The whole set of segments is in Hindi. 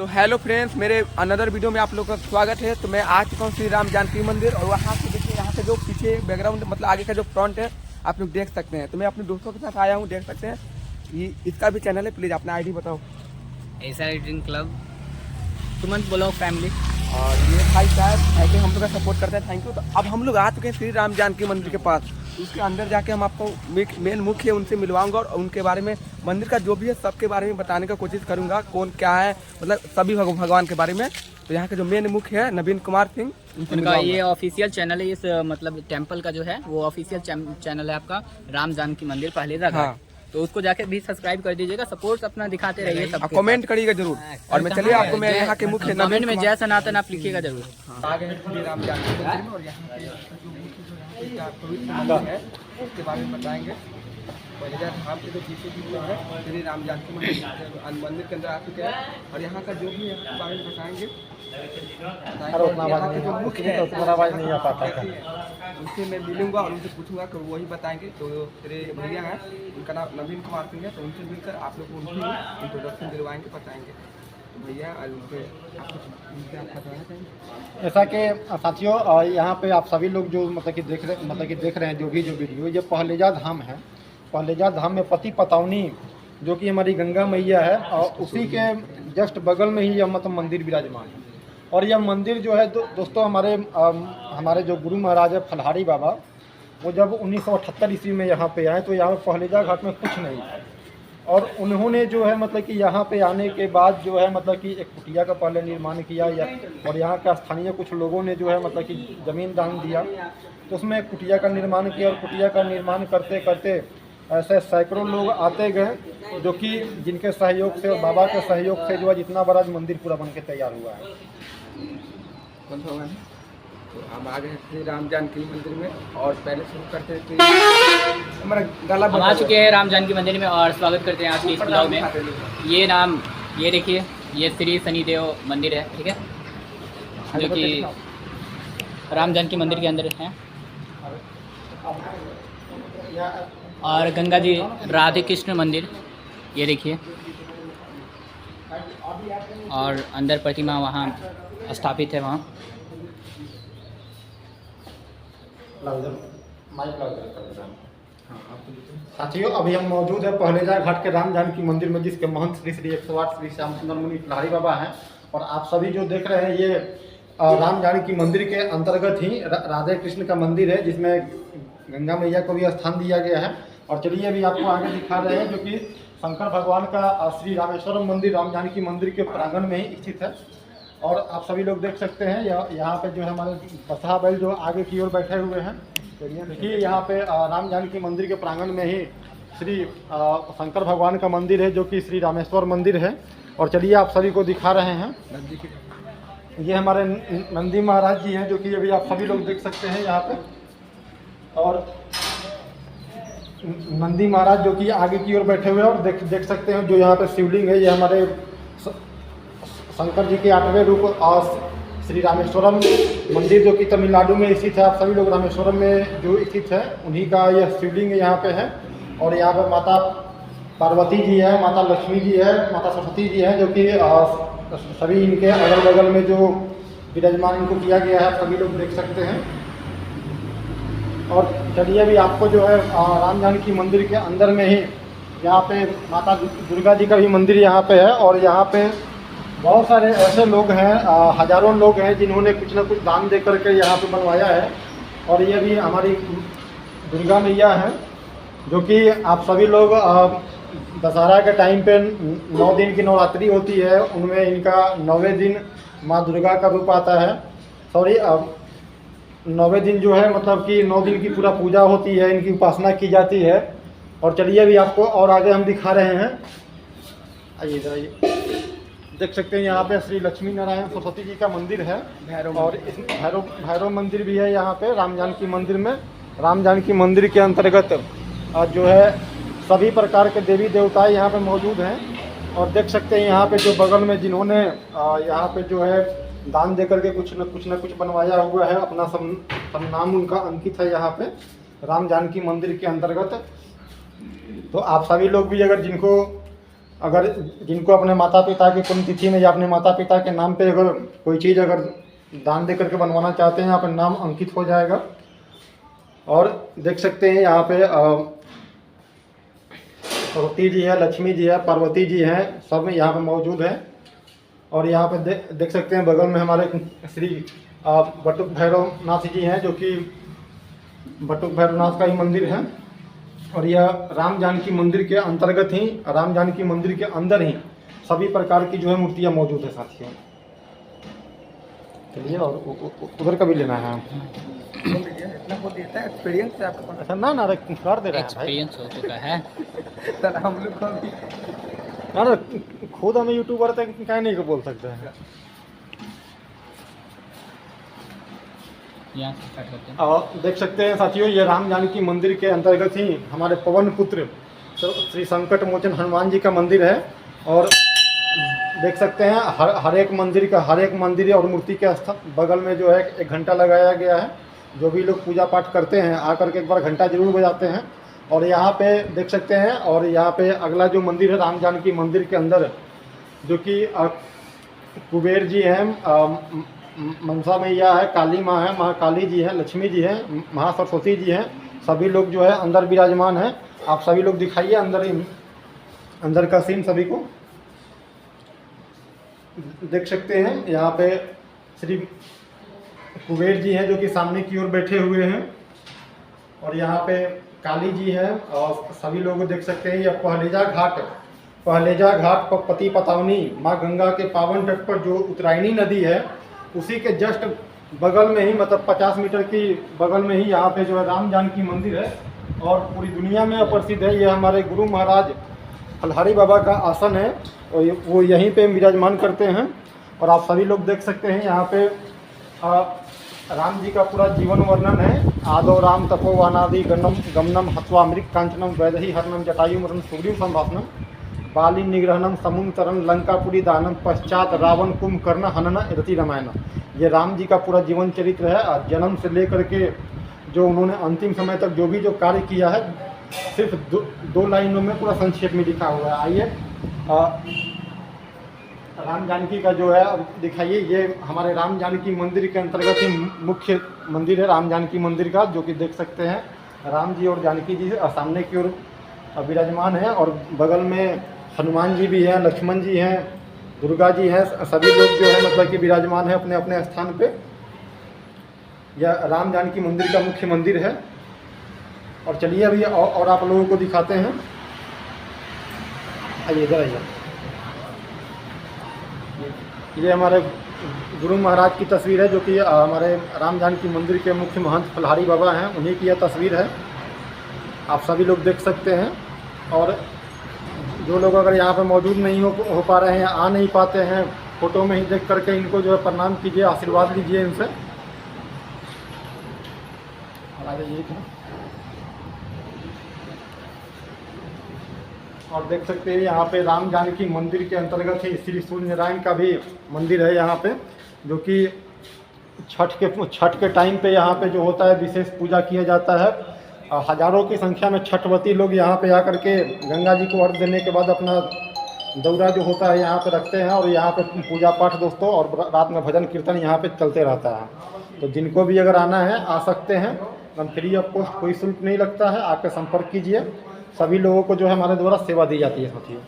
तो हेलो फ्रेंड्स, मेरे अनदर वीडियो में आप लोगों का स्वागत है। तो मैं आ चुका हूँ श्री राम जानकी मंदिर और वहाँ से देखिए, यहाँ का जो पीछे बैकग्राउंड मतलब आगे का जो फ्रंट है आप लोग देख सकते हैं। तो मैं अपने दोस्तों के साथ आया हूँ, देख सकते हैं। ये इसका भी चैनल है, प्लीज़ अपना आईडी बताओ। ऐसा रीडिंग क्लब सुमन ब्लॉग फैमिली। और ये भाई साहब ऐसे हम लोग का सपोर्ट करते हैं, थैंक यू। तो अब हम लोग आ चुके हैं श्री राम जानकी मंदिर के पास। उसके अंदर जाके हम आपको मेन मुख्य है उनसे मिलवाऊंगा और उनके बारे में, मंदिर का जो भी है सबके बारे में बताने का कोशिश करूंगा, कौन क्या है, मतलब सभी भगवान के बारे में। तो यहाँ के जो मेन मुख्य है नवीन कुमार सिंह, उनका ये ऑफिशियल चैनल है। इस मतलब टेंपल का जो है वो ऑफिशियल चैनल है आपका राम जानकी मंदिर पहलेजा घाट। तो उसको जाके भी सब्सक्राइब कर दीजिएगा, सपोर्ट अपना दिखाते रहिए, सब कमेंट करिएगा जरूर। और मैं चलिए आपको मैं यहाँ के मुख्य कमेंट में जय सनातन आप लिखिएगा जरूर। आगे श्री राम जानकी मंदिर में और यहाँ पे जो मुख्य जो पवित्र मंदिर है उसके बारे में बताएंगे। पहलेजा धाम के जो पीछे की जो है श्री राम जानकी मंदिर के अंदर आ चुके हैं और यहाँ का जो भी है उसके बारे में बताएंगे। उनसे मैं मिलूंगा और उनसे पूछूंगा कि वही बताएंगे। तो मेरे भैया हैं, उनका नाम नवीन कुमार सिंह है, तो उनसे मिलकर आप लोग को उनकी इंट्रोडक्शन दिलवाएंगे, बताएंगे। तो भैया ऐसा कि साथियों, यहाँ पे आप सभी लोग जो मतलब कि देख रहे हैं जो वीडियो, ये पहलेजा धाम है। पहलेजा धाम में पति पतौनी जो कि हमारी गंगा मैया है और उसी के जस्ट बगल में ही यह मतलब मंदिर विराजमान है। और यह मंदिर जो है दोस्तों हमारे जो गुरु महाराज है फलहारी बाबा, वो जब 1978 ईस्वी में यहाँ पे आए तो यहाँ पहलेजा घाट में कुछ नहीं था। और उन्होंने जो है मतलब कि यहाँ पे आने के बाद जो है मतलब कि एक कुटिया का पहले निर्माण किया और यहाँ का स्थानीय कुछ लोगों ने जो है मतलब कि ज़मीन दान दिया, तो उसमें कुटिया का निर्माण किया। और कुटिया का निर्माण करते करते ऐसे सैकड़ों लोग आते गए जो कि जिनके सहयोग से और बाबा के सहयोग से जो है जितना बड़ा मंदिर पूरा बन के तैयार हुआ है। तो हम आ गए श्री राम जानकी मंदिर में और पहले शुरू करते हैं कि हमारा गला हम आ चुके हैं राम जानकी मंदिर में और स्वागत करते हैं आज के इस ब्लॉग में। ये नाम, ये देखिए, ये श्री शनिदेव मंदिर है, ठीक है, जो कि राम जानकी मंदिर के अंदर है। और गंगा जी राधे कृष्ण मंदिर, ये देखिए, और अंदर प्रतिमा वहाँ स्थापित है। वहाँ साथियों, अभी हम मौजूद है पहलेजा घाट के राम जानकी मंदिर में, जिसके महंत श्री 108 श्री श्याम सुंदर मुनि फलहारी बाबा हैं। और आप सभी जो देख रहे हैं ये राम जानकी मंदिर के अंतर्गत ही राधे कृष्ण का मंदिर है, जिसमें गंगा मैया को भी स्थान दिया गया है। और चलिए अभी आपको आगे दिखा रहे हैं जो कि शंकर भगवान का श्री रामेश्वरम मंदिर राम जानकी मंदिर के प्रांगण में ही स्थित है। और आप सभी लोग देख सकते हैं यहाँ पे जो है हमारे बसहा बैल जो आगे की ओर बैठे हुए हैं। देखिए यहाँ पे राम जानकी मंदिर के प्रांगण में ही श्री शंकर भगवान का मंदिर है जो कि श्री रामेश्वर मंदिर है। और चलिए आप सभी को दिखा रहे हैं, ये हमारे नंदी महाराज जी हैं जो कि अभी आप सभी लोग देख सकते हैं यहाँ पे। और नंदी महाराज जो कि आगे की ओर बैठे हुए हैं और देख सकते हैं जो यहाँ पे शिवलिंग है, ये हमारे शंकर जी के 8वें रूप और श्री रामेश्वरम मंदिर जो कि तमिलनाडु में स्थित है। आप सभी लोग रामेश्वरम में जो स्थित है उन्हीं का यह शिवलिंग यहाँ पे है। और यहाँ पे माता पार्वती जी है, माता लक्ष्मी जी है, माता सरस्वती जी है, जो कि सभी इनके अगल बगल में जो विराजमान इनको किया गया है, सभी लोग देख सकते हैं। और चलिए अभी आपको जो है राम जानकी मंदिर के अंदर में ही यहाँ पे माता दुर्गा जी का भी मंदिर यहाँ पे है। और यहाँ पे बहुत सारे ऐसे लोग हैं, हजारों लोग हैं जिन्होंने कुछ ना कुछ दान दे करके यहाँ पे बनवाया है। और ये भी हमारी दुर्गा मैया है जो कि आप सभी लोग दशहरा के टाइम पे 9 दिन की नवरात्रि होती है, उनमें इनका 9वें दिन माँ दुर्गा का रूप आता है। 9वें दिन जो है मतलब कि 9 दिन की पूरा पूजा होती है, इनकी उपासना की जाती है। और चलिए अभी आपको और आगे हम दिखा रहे हैं, आइए देख सकते हैं यहाँ पे श्री लक्ष्मी नारायण सरस्वती जी का मंदिर है। और इस भैरव मंदिर भी है यहाँ पे राम जानकी मंदिर में। राम जानकी मंदिर के अंतर्गत जो है सभी प्रकार के देवी देवता यहाँ पे मौजूद हैं। और देख सकते हैं यहाँ पे जो बगल में जिन्होंने यहाँ पे जो है दान दे करके कुछ न कुछ बनवाया हुआ है, अपना सब नाम उनका अंकित है यहाँ पे राम जानकी मंदिर के अंतर्गत। तो आप सभी लोग भी अगर जिनको अगर जिनको अपने माता पिता की पुण्यतिथि में या अपने माता पिता के नाम पे अगर कोई चीज़ अगर दान दे करके बनवाना चाहते हैं, यहाँ पर नाम अंकित हो जाएगा। और देख सकते हैं यहाँ पे सरस्वती जी है, लक्ष्मी जी है, पार्वती जी हैं, सब यहाँ पे मौजूद हैं। और यहाँ पे देख सकते हैं बगल में हमारे श्री बटुक भैरवनाथ जी हैं, जो कि बटुक भैरवनाथ का ही मंदिर है। और यह राम जानकी मंदिर के अंतर्गत ही, राम जानकी मंदिर के अंदर ही सभी प्रकार की जो है मूर्तियाँ मौजूद है साथियों। चलिए, और उधर का भी लेना है। इतना वो देता है एक्सपीरियंस है आपको। अच्छा ना ना कर दे रहे हैं भाई, एक्सपीरियंस हो चुका है। सर हम लोग को भी ना खुद हमें यूट्यूबर तक क्या नहीं बोल सकते हैं। यहाँ से स्टार्ट करते हैं। और देख सकते हैं साथियों, ये राम जानकी मंदिर के अंतर्गत ही हमारे पवन पुत्र श्री संकट मोचन हनुमान जी का मंदिर है। और देख सकते हैं हर एक मंदिर और मूर्ति के बगल में जो है एक घंटा लगाया गया है। जो भी लोग पूजा पाठ करते हैं आकर के एक बार घंटा जरूर बजाते हैं। और यहाँ पे देख सकते हैं, और यहाँ पे अगला जो मंदिर है राम जानकी मंदिर के अंदर, जो कि कुबेर जी हैं, मनसा मैया है, काली माँ है, महाकाली जी है, लक्ष्मी जी है, महासरस्वती जी हैं, सभी लोग जो है अंदर विराजमान हैं। आप सभी लोग दिखाइए अंदर का सीन सभी को देख सकते हैं। यहाँ पे श्री कुबेर जी हैं, जो कि सामने की ओर बैठे हुए हैं। और यहाँ पे काली जी है, और सभी लोग देख सकते हैं। यह पहलेजा घाट पर पति पतावनी माँ गंगा के पावन तट पर जो उत्तरायणी नदी है, उसी के जस्ट बगल में ही, मतलब 50 मीटर की बगल में ही यहाँ पे जो है राम जानकी मंदिर है। और पूरी दुनिया में प्रसिद्ध है। ये हमारे गुरु महाराज फलहारी बाबा का आसन है, और वो यहीं पे विराजमान करते हैं। और आप सभी लोग देख सकते हैं यहाँ पे राम जी का पूरा जीवन वर्णन है। आदो राम तपोवानादि गमनम हत्वा मृग कांचनम वैदही हरणम जटायुमरण सुग्रीव संभाषणम बाली निग्रहणम समुद्रतरण लंकापुरी दानम पश्चात रावण कुंभकर्ण हनन रति रामायण। ये राम जी का पूरा जीवन चरित्र है। जन्म से लेकर के जो उन्होंने अंतिम समय तक जो भी जो कार्य किया है, सिर्फ दो लाइनों में पूरा संक्षेप में लिखा हुआ है। आइए राम जानकी का जो है अब दिखाइए। ये हमारे राम जानकी मंदिर के अंतर्गत ही मुख्य मंदिर है राम जानकी मंदिर का, जो कि देख सकते हैं राम जी और जानकी जी सामने की ओर विराजमान है। और बगल में हनुमान जी भी हैं, लक्ष्मण जी हैं, दुर्गा जी हैं, सभी लोग जो है मतलब कि विराजमान है अपने अपने स्थान पे। यह राम जानकी मंदिर का मुख्य मंदिर है। और चलिए अभी और आप लोगों को दिखाते हैं। आइए इधर आइए। ये हमारे गुरु महाराज की तस्वीर है, जो कि हमारे राम जानकी मंदिर के मुख्य महंत फलहारी बाबा हैं, उन्हीं की यह तस्वीर है। आप सभी लोग देख सकते हैं। और जो लोग अगर यहाँ पर मौजूद नहीं हो पा रहे हैं, आ नहीं पाते हैं, फोटो में ही देख करके इनको जो है प्रणाम कीजिए, आशीर्वाद लीजिए इनसे। और देख सकते हैं यहाँ पे राम जानकी मंदिर के अंतर्गत ही श्री सूर्य नारायण का भी मंदिर है यहाँ पे, जो कि छठ के टाइम पे यहाँ पे जो होता है विशेष पूजा किया जाता है। हजारों की संख्या में छठवती लोग यहाँ पे आकर के गंगा जी को अर्घ देने के बाद अपना दौरा जो होता है यहाँ पे रखते हैं। और यहाँ पे पूजा पाठ दोस्तों, और रात में भजन कीर्तन यहाँ पे चलते रहता है। तो जिनको भी अगर आना है आ सकते हैं, फ्री ऑफ कॉस्ट, कोई शुल्क नहीं लगता है। आके संपर्क कीजिए। सभी लोगों को जो है हमारे द्वारा सेवा दी जाती है साथियों।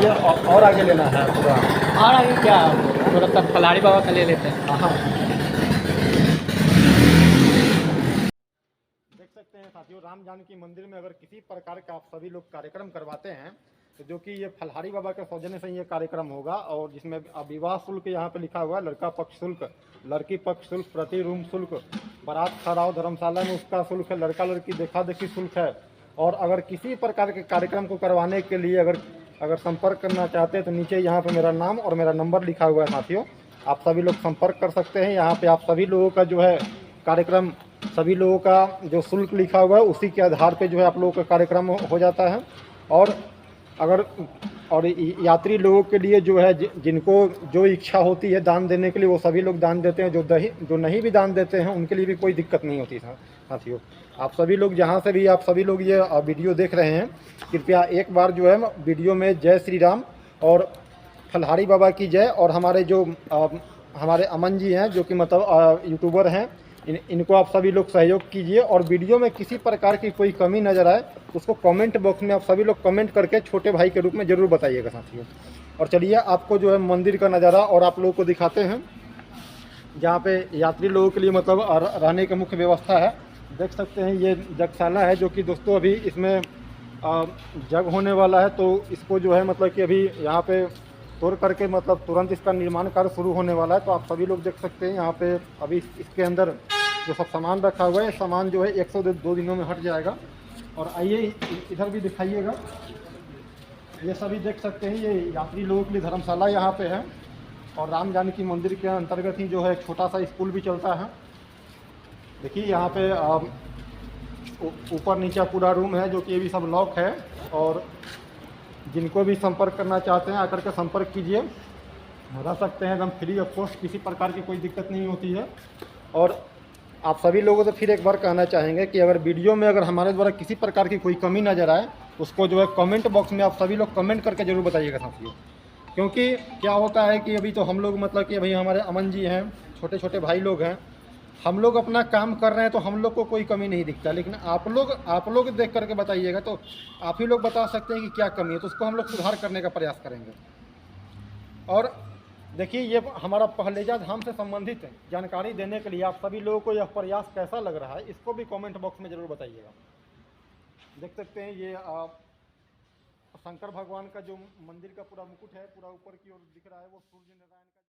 ये और आगे लेना है पूरा, और आगे क्या थोड़ा सा फलहारी बाबा का ले लेते हैं। हाँ देख सकते हैं साथियों, राम जानकी मंदिर में अगर किसी प्रकार का आप सभी लोग कार्यक्रम करवाते हैं, तो जो कि ये फलहारी बाबा के सौजन्य से ये कार्यक्रम होगा। और जिसमें विवाह शुल्क यहाँ पे लिखा हुआ है, लड़का पक्ष शुल्क, लड़की पक्ष शुल्क, प्रति रूम शुल्क, बारात खड़ाओ धर्मशाला में उसका शुल्क है, लड़का लड़की देखा देखी शुल्क है। और अगर किसी प्रकार के कार्यक्रम को करवाने के लिए अगर संपर्क करना चाहते हैं, तो नीचे यहाँ पे मेरा नाम और मेरा नंबर लिखा हुआ है साथियों। आप सभी लोग संपर्क कर सकते हैं। यहाँ पे आप सभी लोगों का जो है कार्यक्रम, सभी लोगों का जो शुल्क लिखा हुआ है, उसी के आधार पे जो है आप लोगों का कार्यक्रम हो जाता है। और और यात्री लोगों के लिए जो है जिनको जो इच्छा होती है दान देने के लिए वो सभी लोग दान देते हैं। जो नहीं भी दान देते हैं उनके लिए भी कोई दिक्कत नहीं होती साथियों। आप सभी लोग जहाँ से भी आप सभी लोग ये वीडियो देख रहे हैं, कृपया एक बार जो है वीडियो में जय श्री राम और फलहारी बाबा की जय, और हमारे जो हमारे अमन जी हैं जो कि मतलब यूट्यूबर हैं, इनको आप सभी लोग सहयोग कीजिए। और वीडियो में किसी प्रकार की कोई कमी नज़र आए उसको कमेंट बॉक्स में आप सभी लोग कमेंट करके छोटे भाई के रूप में ज़रूर बताइएगा साथियों। और चलिए आपको जो है मंदिर का नज़ारा और आप लोगों को दिखाते हैं, जहाँ पे यात्री लोगों के लिए मतलब रहने की मुख्य व्यवस्था है। देख सकते हैं ये जगशाला है जो कि दोस्तों अभी इसमें जग होने वाला है, तो इसको जो है मतलब कि अभी यहाँ पे तोड़ करके मतलब तुरंत इसका निर्माण कार्य शुरू होने वाला है। तो आप सभी लोग देख सकते हैं यहाँ पे अभी इसके अंदर जो सब सामान रखा हुआ है, सामान जो है 102 दिनों में हट जाएगा। और आइए इधर भी दिखाइएगा, ये सभी देख सकते हैं ये यात्री लोगों के लिए धर्मशाला यहाँ पे है। और राम जानकी मंदिर के अंतर्गत ही जो है छोटा सा स्कूल भी चलता है। देखिए यहाँ पे ऊपर नीचे पूरा रूम है जो कि ये भी सब लॉक है, और जिनको भी संपर्क करना चाहते हैं आकर के संपर्क कीजिए, रह सकते हैं एकदम फ्री ऑफ कॉस्ट, किसी प्रकार की कोई दिक्कत नहीं होती है। और आप सभी लोगों से फिर एक बार कहना चाहेंगे कि अगर वीडियो में अगर हमारे द्वारा किसी प्रकार की कोई कमी नज़र आए उसको जो है कमेंट बॉक्स में आप सभी लोग कमेंट करके ज़रूर बताइएगा साथियों। क्योंकि क्या होता है कि अभी तो हम लोग मतलब कि अभी हमारे अमन जी हैं, छोटे छोटे भाई लोग हैं, हम लोग अपना काम कर रहे हैं तो हम लोग को कोई कमी नहीं दिखता, लेकिन आप लोग देख करके बताइएगा तो आप ही लोग बता सकते हैं कि क्या कमी है, तो उसको हम लोग सुधार करने का प्रयास करेंगे। और देखिए ये हमारा पहलेजा धाम से संबंधित जानकारी देने के लिए आप सभी लोगों को यह प्रयास कैसा लग रहा है इसको भी कमेंट बॉक्स में ज़रूर बताइएगा। देख सकते हैं ये शंकर भगवान का जो मंदिर का पूरा मुकुट है पूरा ऊपर की ओर दिख रहा है, वो सूर्य नारायण का